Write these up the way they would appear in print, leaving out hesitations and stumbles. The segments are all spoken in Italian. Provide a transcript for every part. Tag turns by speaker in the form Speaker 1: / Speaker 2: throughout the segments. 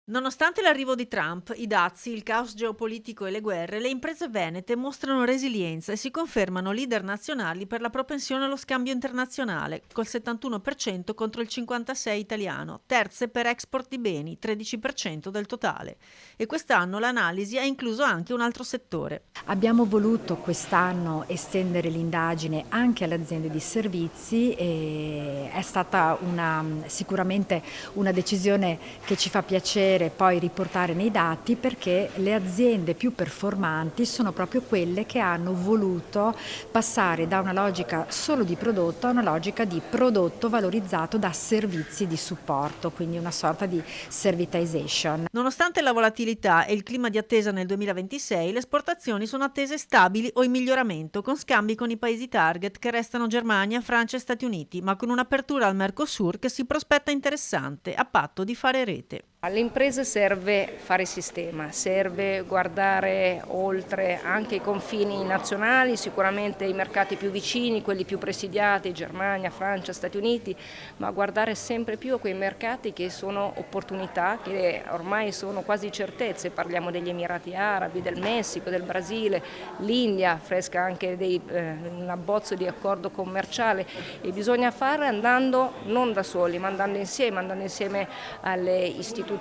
Speaker 1: Nonostante l'arrivo di Trump, i dazi, il caos geopolitico e le guerre, le imprese venete mostrano resilienza e si confermano leader nazionali per la propensione allo scambio internazionale, col 71% contro il 56% italiano, terze per export di beni, 13% del totale. E quest'anno l'analisi ha incluso anche un altro settore.
Speaker 2: Abbiamo voluto quest'anno estendere l'indagine anche alle aziende di servizi e è stata sicuramente una decisione che ci fa piacere poi riportare nei dati, perché le aziende più performanti sono proprio quelle che hanno voluto passare da una logica solo di prodotto a una logica di prodotto valorizzato da servizi di supporto, quindi una sorta di servitization.
Speaker 1: Nonostante la volatilità e il clima di attesa nel 2026, le esportazioni sono attese stabili o in miglioramento, con scambi con i paesi target che restano Germania, Francia e Stati Uniti, ma con un'apertura al Mercosur che si prospetta interessante, a patto di fare rete.
Speaker 3: Alle imprese serve fare sistema, serve guardare oltre anche i confini nazionali, sicuramente i mercati più vicini, quelli più presidiati, Germania, Francia, Stati Uniti, ma guardare sempre più a quei mercati che sono opportunità, che ormai sono quasi certezze. Parliamo degli Emirati Arabi, del Messico, del Brasile, l'India, fresca anche un abbozzo di accordo commerciale, e bisogna fare andando non da soli, ma andando insieme alle istituzioni,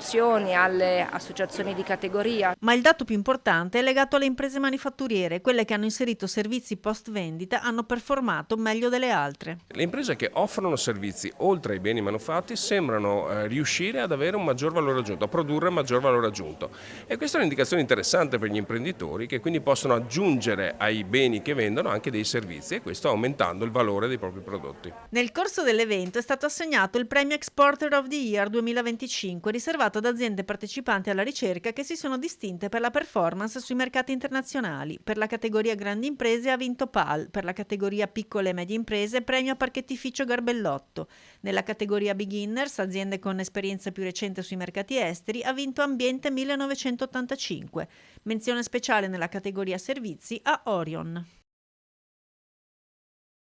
Speaker 3: alle associazioni di categoria.
Speaker 1: Ma il dato più importante è legato alle imprese manifatturiere, quelle che hanno inserito servizi post vendita hanno performato meglio delle altre.
Speaker 4: Le imprese che offrono servizi oltre ai beni manufatti sembrano riuscire ad avere un maggior valore aggiunto, a produrre maggior valore aggiunto, e questa è un'indicazione interessante per gli imprenditori, che quindi possono aggiungere ai beni che vendono anche dei servizi, e questo aumentando il valore dei propri prodotti.
Speaker 1: Nel corso dell'evento è stato assegnato il premio Exporter of the Year 2025, riservato ad aziende partecipanti alla ricerca che si sono distinte per la performance sui mercati internazionali. Per la categoria grandi imprese ha vinto PAL, per la categoria piccole e medie imprese premio Parchettificio Garbellotto. Nella categoria beginners, aziende con esperienza più recente sui mercati esteri, ha vinto Ambiente 1985. Menzione speciale nella categoria servizi a Orion.